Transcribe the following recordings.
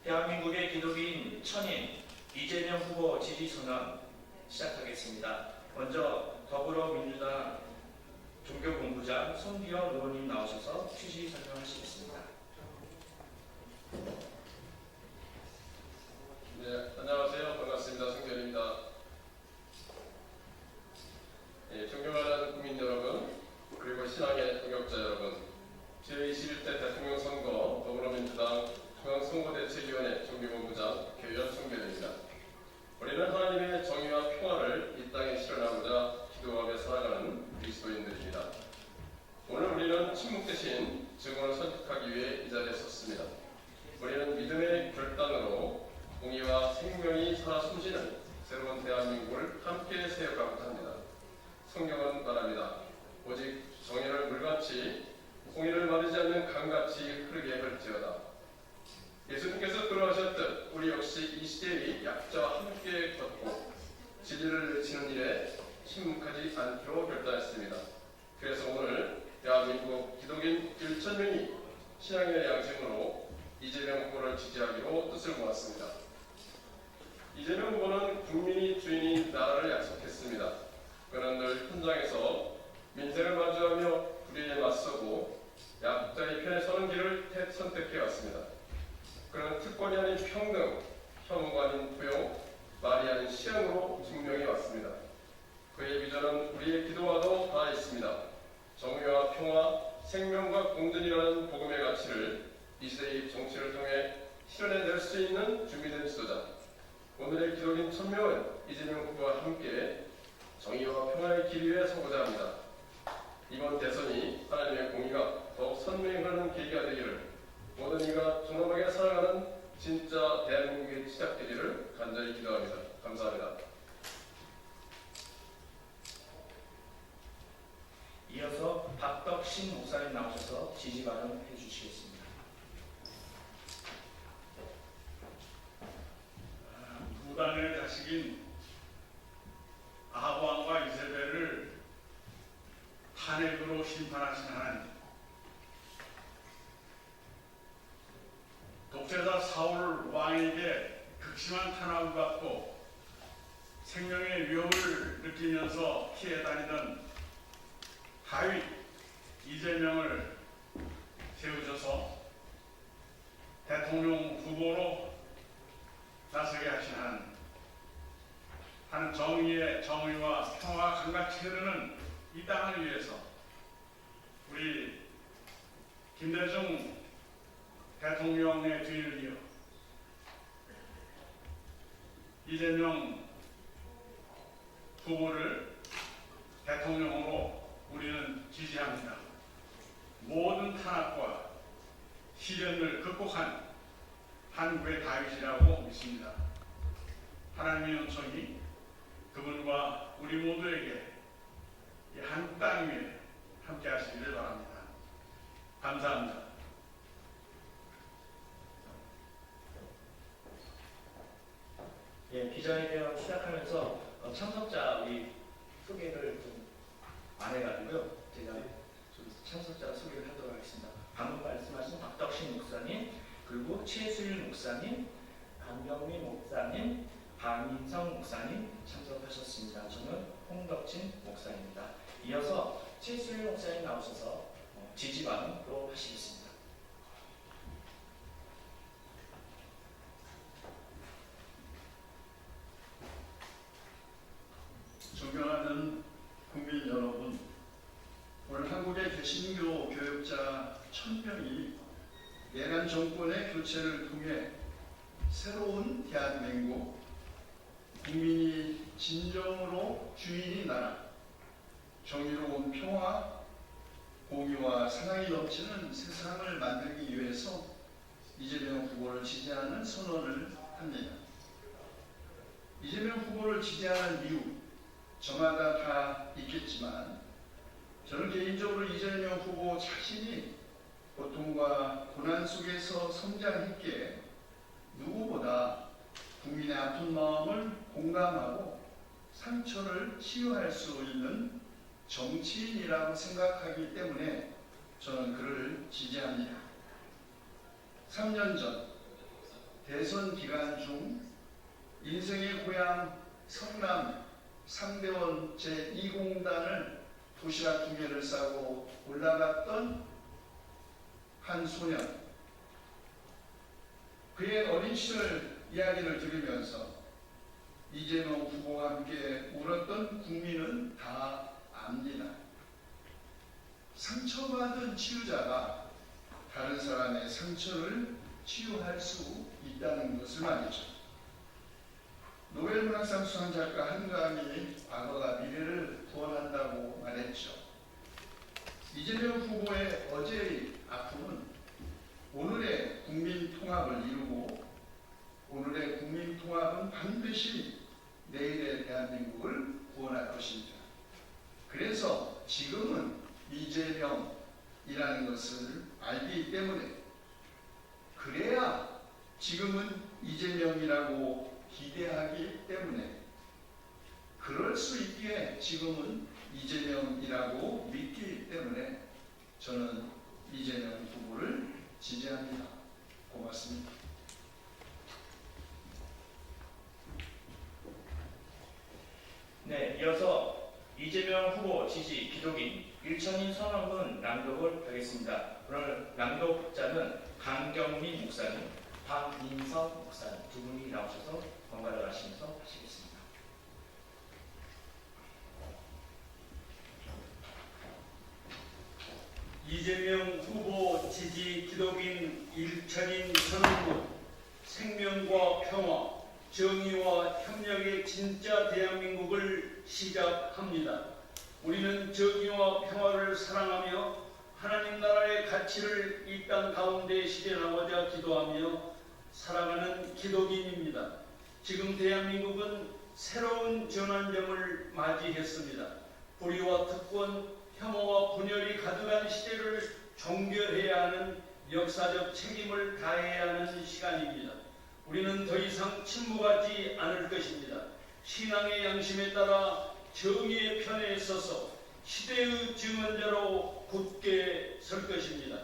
대한민국의 기독인 천인 이재명 후보 지지 선언 시작하겠습니다. 먼저 더불어민주당 종교본부장 손기현 의원님 나오셔서 취지 설명하시겠습니다. 네, 안녕하세요. 반갑습니다. 손기현입니다. 존경하는 국민 여러분, 그리고 신앙의 동역자 여러분, 제21대 대통령 선거 더불어민주당 중앙선거대책위원회 종교본부장 교연 손기현입니다. 우리는 하나님의 정의와 평화를 이 땅에 실현하고자 기도하며 살아가는 그리스도인들입니다. 오늘 우리는 침묵 대신 증언을 선택하기 위해 이 자리에 섰습니다. 우리는 믿음의 결단으로 공의와 생명이 살아 숨쉬는 새로운 대한민국을 함께 세워가고자 합니다. 성경은 말합니다. 오직 정의를 물같이 공의를 마르지 않는 강같이 흐르게 할지어다. 예수님께서 그러하셨듯 우리 역시 이 시대의 약자와 함께 걷고 진리를 외치는 일에 침묵하지 않기로 결단했습니다. 그래서 오늘 대한민국 기독인 1,000명이 신앙의 양심으로 이재명 후보를 지지하기로 뜻을 모았습니다. 이재명 후보는 국민이 주인인 나라를 약속했습니다. 그는 늘 현장에서 민생을 마주하며 불의에 맞서고 약자의 편에 서는 길을 선택해왔습니다. 그는 특권이 아닌 평등, 혐오가 아닌 포용, 말이 아닌 실행으로 증명해왔습니다. 그의 비전은 우리의 기도와도 닿아 있습니다. 정의와 평화, 생명과 공존이라는 복음의 가치를 이 시대의 정치를 통해 실현해낼 수 있는 준비된 지도자. 오늘의 기독인 1,000명은 이재명 후보와 함께 정의와 평화의 길 위에 서고자 합니다. 이번 대선이 하나님의 공의가 더욱 선명하는 계기가 되기를, 모든 이가 존엄하게 살아가는 진짜 대한민국이 시작되기를 간절히 기도합니다. 감사합니다. 이어서 박덕신 목사님 나오셔서 지지 발언해 주시겠습니다. 무당의 자식인 아합왕과 이세벨을 탄핵으로 심판하신 하나님, 독재자 사울 왕에게 극심한 탄압을 받고 생명의 위협을 느끼면서 피해 다니던 다윗 이재명을 세우셔서 대통령 후보로 나서게 하신 하나님, 정의와 평화가 강같이 흐르는 이 땅을 위해서 우리 김대중 대통령의 뒤를 이어 이재명 후보를 대통령으로 우리는 지지합니다. 모든 탄압과 시련을 극복한 한국의 다윗이라고 믿습니다. 하나님의 은총이 그분과 우리 모두에게 이 한국 땅 위에 함께 하시기를 바랍니다. 감사합니다. 기자회견 시작하면서 참석자 우리 소개를 좀 안 해가지고요. 제가 좀 참석자 소개를 하도록 하겠습니다. 방금 말씀하신 박덕신 목사님, 그리고 최수일 목사님, 강경민 목사님, 박민성 목사님 참석하셨습니다. 저는 홍덕진 목사입니다. 이어서 최수일 목사님 나오셔서 지지 발언도 하시겠습니다. 존경하는 국민 여러분, 오늘 한국의 개신교 교역자 1,000명이 내란 정권의 교체를 통해 새로운 대한민국, 국민이 진정으로 주인인 나라, 정의로운 평화, 공의와 사랑이 넘치는 세상을 만들기 위해서 이재명 후보를 지지하는 선언을 합니다. 이재명 후보를 지지하는 이유, 저마다 다 있겠지만 저는 개인적으로 이재명 후보 자신이 고통과 고난 속에서 성장했기에 누구보다 국민의 아픈 마음을 공감하고 상처를 치유할 수 있는 정치인이라고 생각하기 때문에 저는 그를 지지합니다. 3년 전 대선 기간 중 인생의 고향 성남 3대원 제2공단을 도시락 2개를 싸고 올라갔던 한 소년, 그의 어린 시절 이야기를 들으면서 이재명 후보와 함께 울었던 국민은 다 압니다. 상처받은 치유자가 다른 사람의 상처를 치유할 수 있다는 것을 말이죠. 노벨문학상 수상 작가 한가함이 과거가 미래를 구원한다고 말했죠. 이재명 후보의 어제의 아픔은 오늘의 국민 통합을 이루고, 오늘의 국민 통합은 반드시 내일의 대한민국을 구원할 것입니다. 그래서 지금은 이재명이라는 것을 알기 때문에, 그래야 지금은 이재명이라고 기대하기 때문에, 그럴 수 있기에 지금은 이재명이라고 믿기 때문에 저는 이재명 후보를 지지합니다. 고맙습니다. 네, 이어서 이재명 후보 지지 기독인 일천인 선언문 낭독을 하겠습니다. 오늘 낭독자는 강경민 목사님, 박민성 목사님 두 분이 나오셔서 번갈아 가시면서 하시겠습니다. 이재명 후보 지지 기독인 일천인 선언문, 생명과 평화, 정의와 협력의 진짜 대한민국을 시작합니다. 우리는 정의와 평화를 사랑하며 하나님 나라의 가치를 이 땅 가운데 실현하고자 기도하며 살아가는 기독인입니다. 지금 대한민국은 새로운 전환점을 맞이했습니다. 불의와 특권, 혐오와 분열이 가득한 시대를 종결해야 하는 역사적 책임을 다해야 하는 시간입니다. 우리는 더 이상 침묵하지 않을 것입니다. 신앙의 양심에 따라 정의의 편에 서서 시대의 증언자로 굳게 설 것입니다.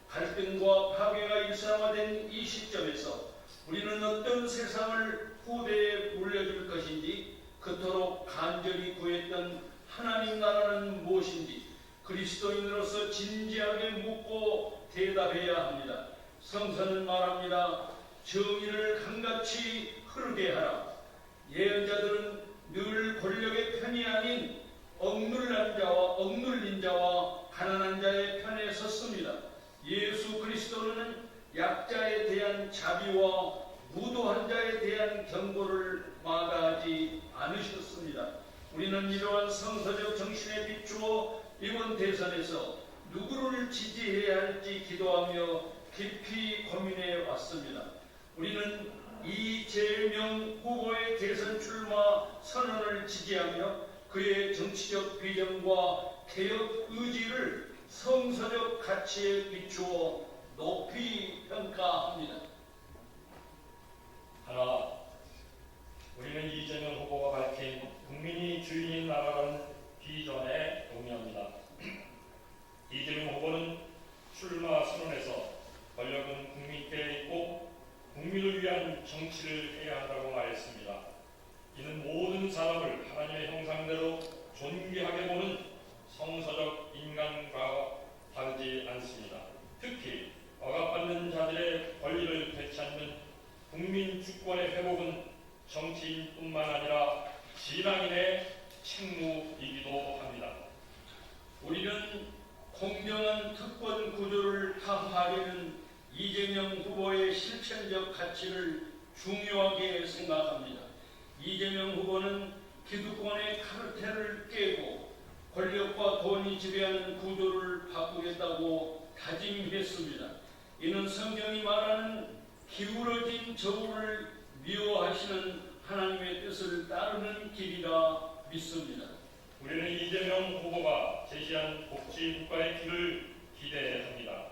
갈등과 파괴가 일상화된 이 시점에서 우리는 어떤 세상을 후대에 물려줄 것인지, 그토록 간절히 구했던 하나님 나라는 무엇인지 그리스도인으로서 진지하게 묻고 대답해야 합니다. 성서는 말합니다. 정의를 강같이 흐르게 하라. 예언자들은 늘 권력의 편이 아닌 억눌린 자와 가난한 자의 편에 섰습니다. 예수 그리스도는 약자에 대한 자비와 무도한 자에 대한 경고를 마다하지 않으셨습니다. 우리는 이러한 성서적 정신에 비추어 이번 대선에서 누구를 지지해야 할지 기도하며 깊이 고민해 왔습니다. 우리는 이재명 후보의 대선 출마 선언을 지지하며 그의 정치적 비전과 개혁 의지를 성서적 가치에 비추어 높이 평가합니다. 하나, 우리는 이재명 후보가 밝힌 국민이 주인인 나라라는 비전에 동의합니다. 이재명 후보는 출마 선언에서 권력은 국민께 있고 국민을 위한 정치를 해야 한다고 말했습니다. 이는 모든 사람을 하나님의 형상대로 존귀하게 보는 성서적 인간과 다르지 않습니다. 특히 억압받는 자들의 권리를 되찾는 국민 주권의 회복은 정치인뿐만 아니라 신앙인의 책무이기도 합니다. 우리는 공정한 특권 구조를 타파하려는 이재명 후보의 실천적 가치를 중요하게 생각합니다. 이재명 후보는 기득권의 카르텔을 깨고 권력과 돈이 지배하는 구조를 바꾸겠다고 다짐했습니다. 이는 성경이 말하는 기울어진 저울을 미워하시는 하나님의 뜻을 따르는 길이라 믿습니다. 우리는 이재명 후보가 제시한 복지국가의 길을 기대합니다.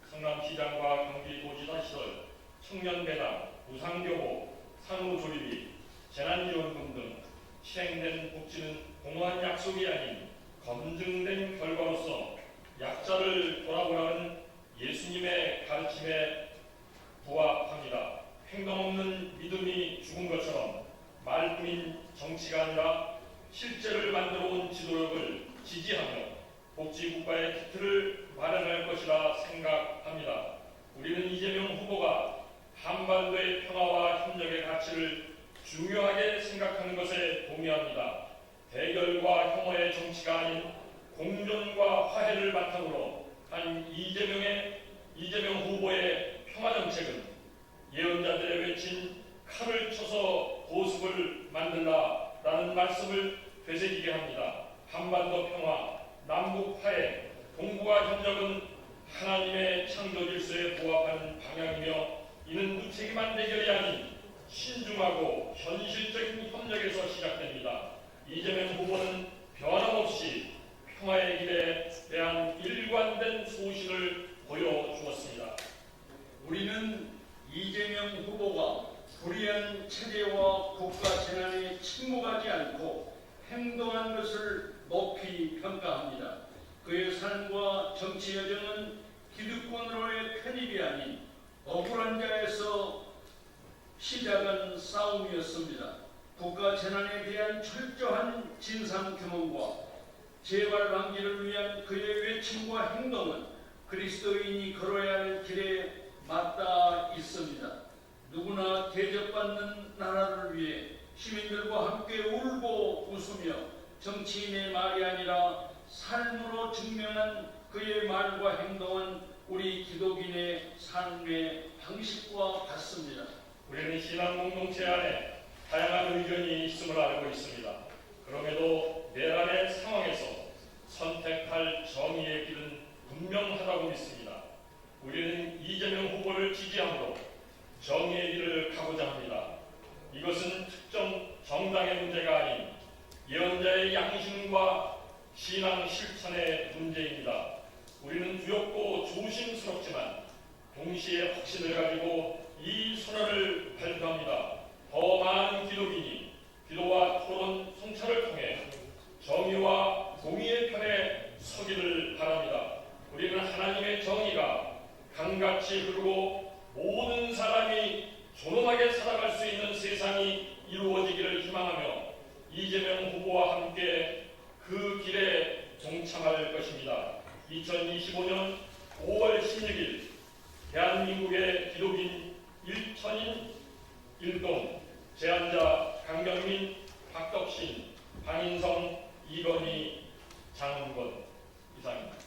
성남시장과 경기도지사 시절, 청년배당, 무상교보, 산후조리비, 재난지원금 등 실행된 복지는 공허한 약속이 아닌 검증된 결과로서 약자를 돌아보라는 예수님의 가르침에 부합합니다. 행동 없는 한반도의 평화와 협력의 가치를 중요하게 생각하는 것에 동의합니다. 대결과 혐오의 정치가 아닌 공존과 화해를 바탕으로 한 이재명 후보의 평화 정책은 예언자들의 외친 칼을 쳐서 보습을 만들라라는 말씀을 되새기게 합니다. 한반도 평화, 남북 화해, 동북아 협력은 하나님의 창조 질서에 부합하는 방향이며 이는 무책임한 대결이 아닌 신중하고 현실적인 협력에서 시작됩니다. 이재명 후보는 변함없이 평화의 길에 대한 일관된 소신을 보여주었습니다. 우리는 이재명 후보가 불의한 체제와 국가 재난에 침묵하지 않고 행동한 것을 높이 평가합니다. 그의 삶과 정치 여정은 기득권으로의 편입이 아닌 억울한 자에서 시작한 싸움이었습니다. 국가 재난에 대한 철저한 진상 규명과 재발 방지를 위한 그의 외침과 행동은 그리스도인이 걸어야 할 길에 맞닿아 있습니다. 누구나 대접받는 나라를 위해 시민들과 함께 울고 웃으며 정치인의 말이 아니라 삶으로 증명한 그의 말과 행동은 우리 기독인의 삶의 방식과 같습니다. 우리는 신앙 공동체 안에 다양한 의견이 있음을 알고 있습니다. 그럼에도 내란의 상황에서 선택할 정의의 길은 분명하다고 믿습니다. 우리는 이재명 후보를 지지함으로 정의의 길을 가고자 합니다. 이것은 특정 정당의 문제가 아닌 예언자의 양심과 신앙 실천의 문제입니다. 우리는 두렵고 조심스럽지만 동시에 확신을 가지고 이 선언을 발표합니다. 더 많은 기독인이 기도와 토론 성찰을 통해 정의와 공의의 편에 서기를 바랍니다. 우리는 하나님의 정의가 강같이 흐르고 모든 사람이 존엄하게 살아갈 수 있는 세상이 이루어지기를 희망하며 이재명 후보와 함께 그 길에 동참할 것입니다. 2025년 5월 16일 대한민국의 기독인 1천인 1동 제안자 강경민, 박덕신, 방인성, 이건희, 장은건 이상입니다.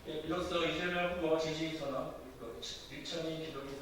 이로써 이재명 후보 지지 선언, 1천인 기독인